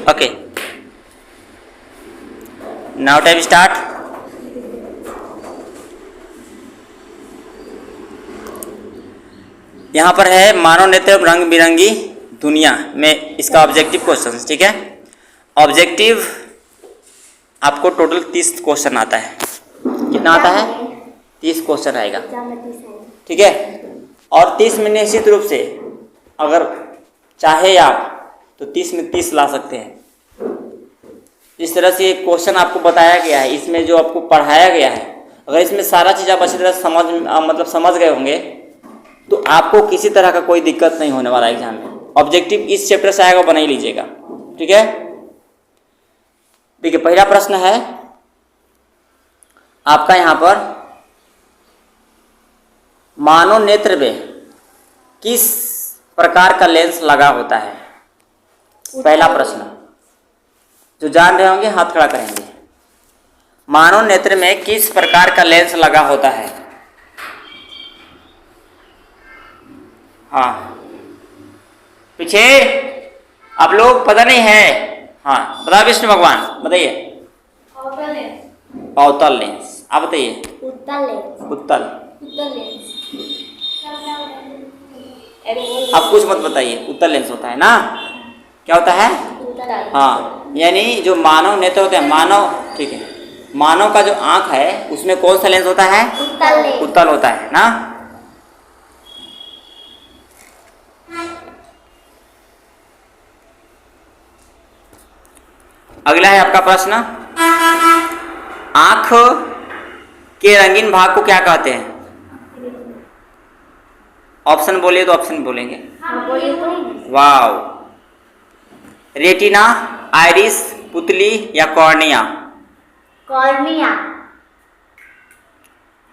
Okay, now time start. यहाँ पर है मानव नेत्र रंग बिरंगी दुनिया में इसका ऑब्जेक्टिव क्वेश्चन, ठीक है। ऑब्जेक्टिव आपको टोटल 30 क्वेश्चन आता है। कितना आता है? 30 क्वेश्चन आएगा, ठीक है। और 30 में निश्चित रूप से अगर चाहे आप तो 30 में 30 ला सकते हैं। इस तरह से एक क्वेश्चन आपको बताया गया है, इसमें जो आपको पढ़ाया गया है, अगर इसमें सारा चीज़ आप अच्छी तरह समझ गए होंगे तो आपको किसी तरह का कोई दिक्कत नहीं होने वाला एग्जाम में। ऑब्जेक्टिव इस चैप्टर से आएगा, बना ही लीजिएगा, ठीक है। देखिए पहला प्रश्न है आपका यहाँ पर, मानव नेत्र में किस प्रकार का लेंस लगा होता है? पहला प्रश्न, जो जान रहे होंगे हाथ खड़ा करेंगे। मानव नेत्र में किस प्रकार का लेंस लगा होता है? हाँ, पीछे आप लोग पता नहीं है। हाँ बता विष्णु भगवान, बताइए। अवतल लेंस। आप बताइए। उत्तल लेंस। उत्तल। उत्तल लेंस। आप कुछ मत बताइए, उत्तल लेंस होता है ना। क्या होता है? उत्तल। हाँ, यानी जो मानव नेत्र होते हैं, मानव, ठीक है, मानव का जो आंख है उसमें कौन सा लेंस होता है? उत्तल लेंस। उत्तल होता है ना। अगला है आपका प्रश्न, आंख के रंगीन भाग को क्या कहते हैं? ऑप्शन बोलिए तो ऑप्शन बोलेंगे। वाव, रेटिना, आइरिस, पुतली या कॉर्निया? कॉर्निया।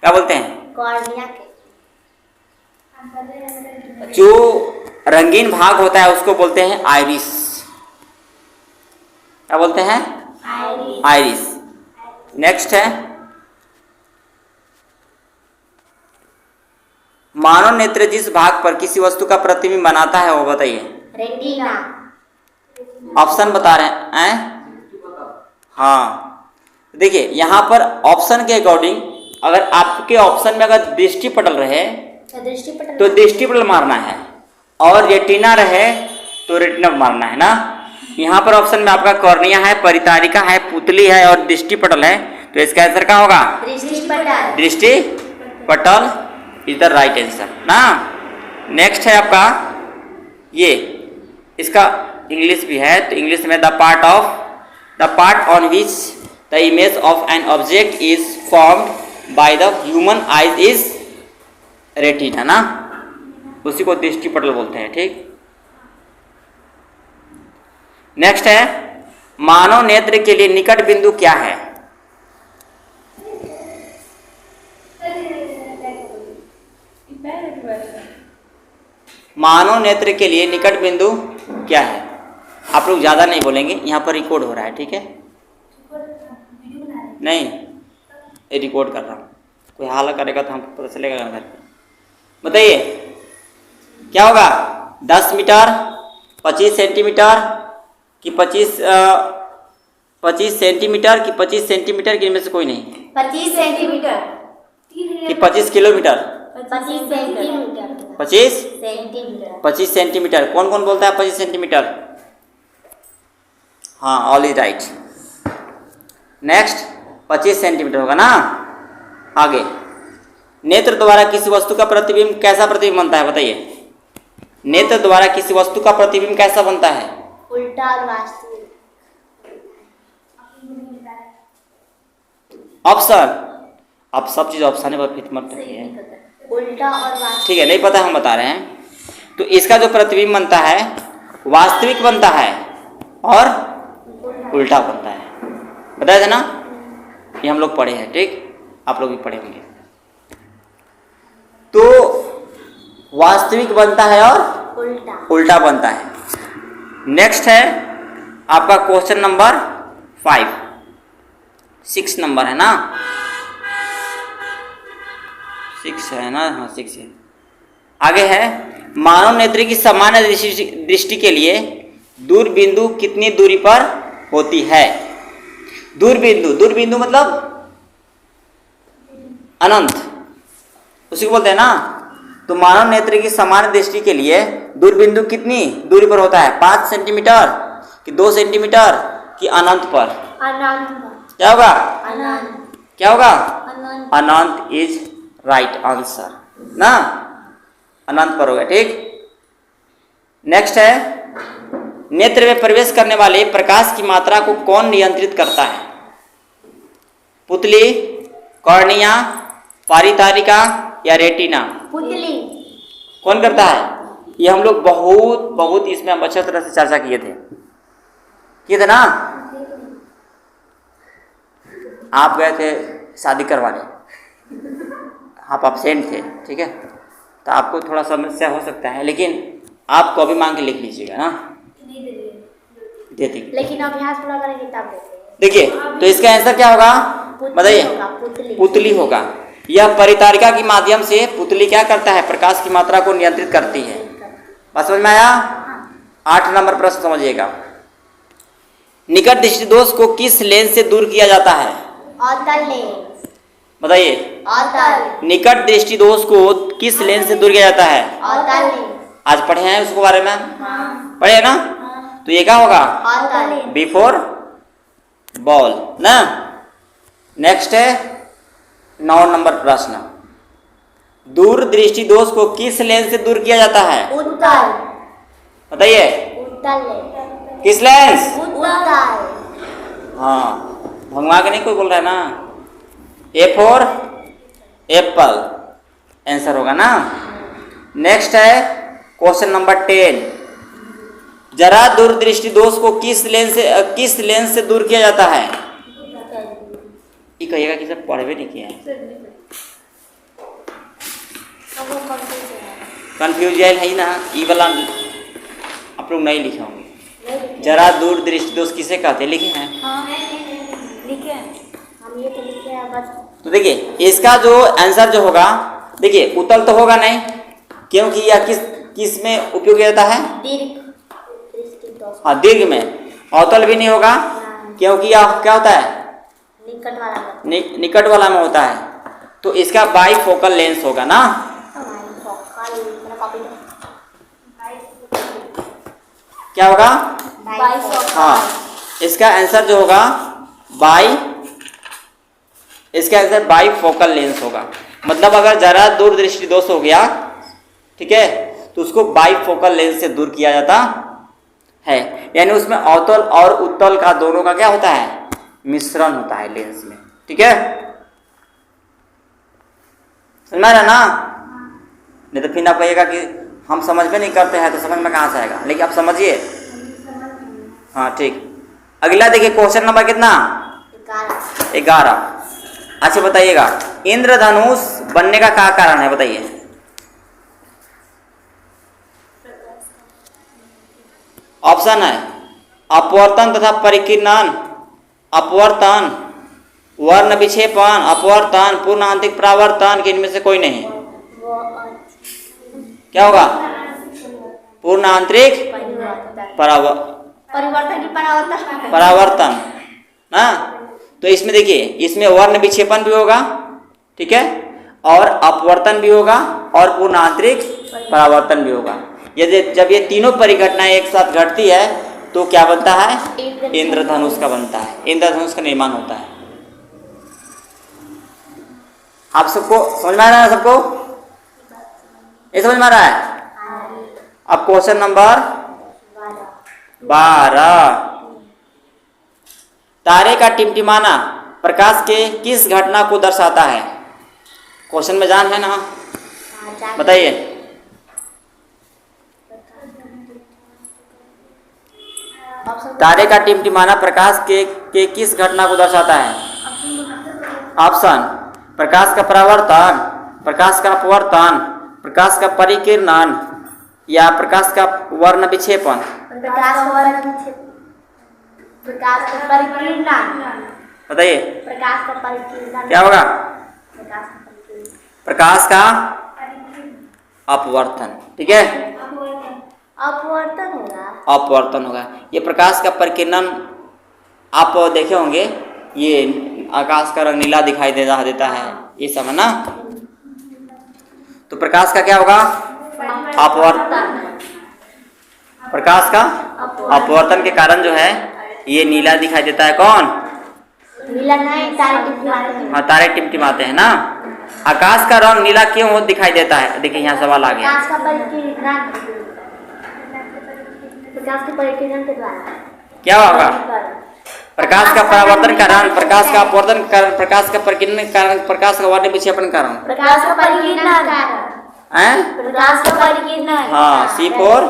क्या बोलते हैं? कॉर्निया के। जो रंगीन भाग होता है उसको बोलते हैं आइरिस। क्या बोलते हैं? आइरिस। आइरिस। नेक्स्ट है, मानव नेत्र जिस भाग पर किसी वस्तु का प्रतिबिंब बनाता है वो बताइए। रेटिना। ऑप्शन बता रहे हैं। हाँ देखिए यहाँ पर ऑप्शन के अकॉर्डिंग, अगर आपके ऑप्शन में अगर दृष्टि पटल रहे तो दृष्टि पटल मारना है, और रेटिना रहे तो रेटिना मारना है ना। यहाँ पर ऑप्शन में आपका कॉर्निया है, परितारिका है, पुतली है और दृष्टि पटल है, तो इसका आंसर क्या होगा? दृष्टि पटल। दृष्टि पटल इज द राइट आंसर ना। नेक्स्ट है आपका ये, इसका इंग्लिश भी है, तो इंग्लिश में the part on which the image of an object is formed by the human eyes is retina ना, उसी को दृष्टि पटल बोलते हैं, ठीक। नेक्स्ट है, मानव नेत्र के लिए निकट बिंदु क्या है? मानव नेत्र के लिए निकट बिंदु क्या है? आप लोग ज्यादा नहीं बोलेंगे, यहाँ पर रिकॉर्ड हो रहा है, ठीक है। नहीं, ये रिकॉर्ड कर रहा हूँ, कोई हाला करेगा तो हमको पता चलेगा घर पे। बताइए क्या होगा? 10 मीटर, 25 सेंटीमीटर कि 25 सेंटीमीटर कि 25 सेंटीमीटर कि इनमें से कोई नहीं? 25 सेंटीमीटर कि 25 किलोमीटर? 25 सेंटीमीटर। 25 सेंटीमीटर। 25 सेंटीमीटर। कौन कौन बोलता है 25 सेंटीमीटर? हाँ, all is right. Next 25 centimetre होगा ना। आगे, नेत्र द्वारा किसी वस्तु का प्रतिबिंब कैसा प्रतिबिंब बनता है? बताइए। नेत्र द्वारा किसी वस्तु का प्रतिबिंब कैसा बनता है? उल्टा और वास्तविक। ऑप्शन, आप सब चीज ऑप्शन है, फिट मत रखिए। उल्टा और वास्तविक, ठीक है, नहीं पता हम बता रहे हैं। तो इसका जो प्रतिबिंब बनता है वास्तविक बनता है और उल्टा बनता है, बताया था ना, ये हम लोग पढ़े हैं, ठीक। आप लोग भी पढ़े होंगे। तो वास्तविक बनता है और उल्टा बनता है। नेक्स्ट है आपका क्वेश्चन नंबर 5, 6 नंबर है ना, 6 है ना, हाँ 6 है। आगे है, मानव नेत्र की सामान्य दृष्टि के लिए दूर बिंदु कितनी दूरी पर होती है? दूर बिंदु मतलब अनंत, उसी को बोलते हैं ना। तो मानव नेत्र की सामान्य दृष्टि के लिए दूर बिंदु कितनी दूरी पर होता है? 5 सेंटीमीटर कि 2 सेंटीमीटर कि अनंत पर? अनंत। क्या होगा? अनंत। क्या होगा? अनंत। अनंत इज राइट आंसर ना, अनंत पर होगा। ठीक, नेक्स्ट है, नेत्र में प्रवेश करने वाले प्रकाश की मात्रा को कौन नियंत्रित करता है? पुतली, कॉर्निया, पारितारिका या रेटिना? पुतली। कौन करता है? ये हम लोग बहुत इसमें हम अच्छी तरह से चर्चा किए थे ना। आप गए थे शादी करवाने, आप एब्सेंट थे, ठीक है, तो आपको थोड़ा समस्या हो सकता है, लेकिन आप कॉपी मांग के लिख लीजिएगा ना। दे देंगे, लेकिन अभ्यास पूरा करेंगे तब देते। देखिए तो इसका आंसर क्या होगा बताइए? पुतली होगा। यह परितारिका के माध्यम से पुतली क्या करता है? प्रकाश की मात्रा को नियंत्रित करती है। बात समझ में आया? 8 नंबर प्रश्न समझिएगा। निकट दृष्टि दोष को किस लेंस से दूर किया जाता है? अवतल लेंस। बताइए, अवतल। निकट दृष्टि दोष को किस लेंस से दूर किया जाता है? अवतल लेंस। आज पढ़े हैं उसको बारे में? हाँ। पढ़े ना? तो ये क्या होगा? अवतल लेंस। बिफोर बॉल ना। नेक्स्ट है 9 नंबर प्रश्न। दूर दृष्टि दोष को किस लेंस से दूर किया जाता है? उत्तल। बताइए, उत्तल लेंस। किस लेंस? उत्तल। हाँ, भगवा के नहीं कोई बोल रहा है ना। ए फॉर एप्पल आंसर होगा ना। नेक्स्ट है क्वेश्चन नंबर 10। जरा दूरदृष्टि दोष को किस लेंस से दूर किया जाता है? ये कहिएगा कि सब पढ़वे नहीं किया है। कंफ्यूज है ना, ये वाला आप लोग नहीं लिखे होंगे। जरा दूरदृष्टि दोष किसे कहते हैं? लिखे हैं? हाँ, लिखे हैं। हम ये तो लिखे हैं बस। तो देखिए इसका जो आंसर जो होगा, देखिए उत्तल तो होगा नहीं, क्योंकि यह किस में उपयोग किया जाता है? दीर्घ दृष्टि दोष। हाँ, दीर्घ में। अवतल भी नहीं होगा, क्योंकि यह क्या होता है? निकट वाला। निकट वाला में होता है। तो इसका बाइफोकल लेंस होगा ना। क्या होगा? हाँ, इसका आंसर जो होगा इसका आंसर बाइफोकल लेंस होगा। मतलब अगर जरा दूरदृष्टि दोष हो गया, ठीक है, तो उसको बाइफोकल लेंस से दूर किया जाता है। यानी उसमें अवतल और उत्तल का दोनों का क्या होता है? मिश्रण होता है लेंस में। ठीक है, समझ में आ रहा ना? नहीं तो फिर आप कहिएगा कि हम समझ में नहीं करते हैं, तो समझ में कहाँ से आएगा? लेकिन आप समझिए। हाँ ठीक, अगला देखिए क्वेश्चन नंबर कितना? 11। अच्छा बताइएगा, इंद्रधनुष बनने का क्या कारण है? बताइए। ऑप्शन है अपवर्तन तथा परिकीर्णन, अपवर्तन, वर्ण विक्षेपण, अपवर्तन, पूर्ण आंतरिक परावर्तन, कि इनमें से कोई नहीं? क्या होगा? पूर्ण आंतरिक परिवर्तन की परावर्तन ना। तो इसमें देखिए, इसमें वर्ण विक्षेपण भी होगा, ठीक है, और अपवर्तन भी होगा और पूर्ण आंतरिक परावर्तन भी होगा। यदि जब ये तीनों परिघटनाएं एक साथ घटती है तो क्या बनता है? इंद्रधनुष का बनता है, इंद्रधनुष का निर्माण होता है। आप सबको समझ में आ रहा है? सबको ये समझ में आ रहा है? अब क्वेश्चन नंबर 12। तारे का टिमटिमाना प्रकाश के किस घटना को दर्शाता है? क्वेश्चन में जान है ना? बताइए। तारे का टिमटिमाना प्रकाश के किस घटना को दर्शाता है? ऑप्शन: प्रकाश का परावर्तन, प्रकाश का अपवर्तन, प्रकाश का परिकीर्णन या प्रकाश का वर्ण विक्षेपण। प्रकाश का परिकीर्णन। बताइए प्रकाश का परिकीर्णन क्या होगा? प्रकाश का परिकीर्णन। प्रकाश का अपवर्तन। ठीक है, अपवर्तन होगा। अपवर्तन होगा। ये प्रकाश का प्रकीर्णन आप देखे होंगे, ये आकाश का रंग नीला दिखाई देता है, ये सब है ना। तो प्रकाश का क्या होगा? अपवर्तन। प्रकाश का अपवर्तन के कारण जो है ये नीला दिखाई देता है। कौन? नीला नहीं, तारे टिमटिमाते हैं। हाँ, तारे टिमटिमाते हैं ना। आकाश का रंग नीला क्यों दिखाई देता है? देखिए यहाँ सवाल आ गया। प्रकाश का परिकीर्णन, प्रकाश के परिकीर्णन के द्वारा क्या होगा? प्रकाश का परावर्तन कारण, प्रकाश का अपवर्तन कारण, प्रकाश का प्रकीर्णन कारण, प्रकाश का वर्ण विक्षेपण कारण। प्रकाश का परिकीर्णन, प्रकाश का परिकीर्णन। हाँ, सी फॉर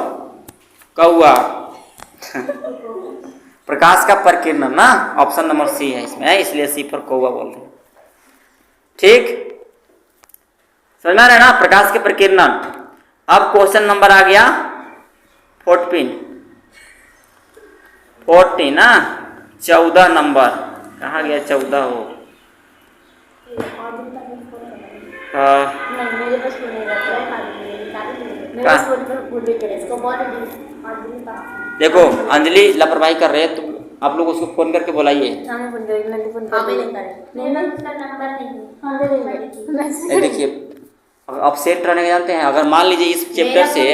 कौआ। प्रकाश का प्रकीर्णन ना, ऑप्शन नंबर सी है इसमें, इसलिए सी फॉर कौआ बोल रहे हैं। ठीक, समझ में आ रहा है ना? प्रकाश के प्रकीर्णन। अब क्वेश्चन नंबर आ गया 14 ना, 14 नंबर कहाँ गया? 14 हो मेरे पास फोन नहीं रहता है, मेरे पास फोन भी करे इसको बहुत। देखो अंजलि लापरवाही कर रहे हैं, तो आप लोग उसको फोन करके बुलाइए। देखिए अब सेट रहने का जानते हैं, अगर मान लीजिए इस चैप्टर से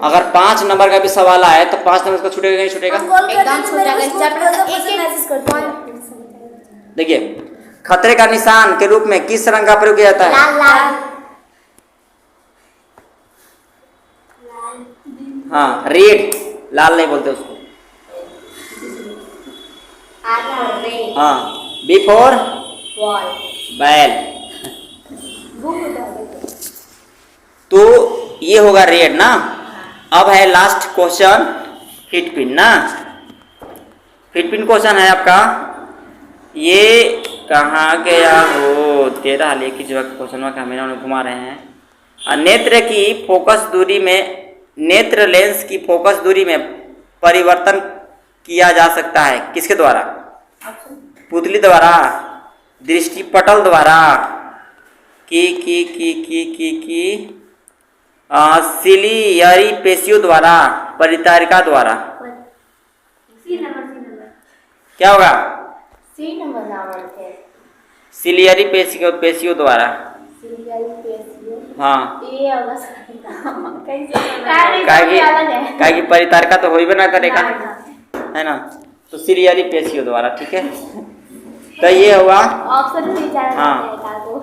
अगर 5 नंबर का भी सवाल आए तो 5 नंबर का छूटेगा नहीं छूटेगा? देखिए खतरे का निशान के रूप में किस रंग का प्रयोग किया जाता है? हाँ, रेड। लाल नहीं बोलते उसको। हाँ, बी फॉर बैल। तो ये होगा रेड ना। अब है लास्ट क्वेश्चन, हिट पिन ना। हिट पिन क्वेश्चन है आपका, ये कहाँ गया हो? 13 हाल की जगह क्वेश्चन का हमें घुमा रहे हैं। नेत्र की फोकस दूरी में, नेत्र लेंस की फोकस दूरी में परिवर्तन किया जा सकता है किसके द्वारा? पुतली द्वारा, दृष्टिपटल द्वारा, सिलियरी पेशियों द्वारा, परितारिका द्वारा। क्या होगा? सिलियरी पेशियों द्वारा। हाँ, क्या परितारिका तो हो ही बना करेगा, है ना। तो सिलियरी पेशियों द्वारा, ठीक है। तो ये हुआ। हाँ,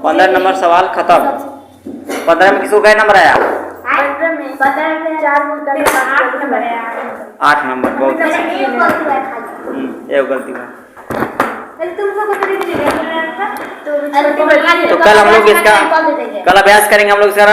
15 नंबर सवाल खत्म। 15 में किसको क्या नंबर आया? 8 नंबर। बहुत एक गलती हुआ। तो कल हम लोग इसका कल अभ्यास करेंगे हम लोग इसका।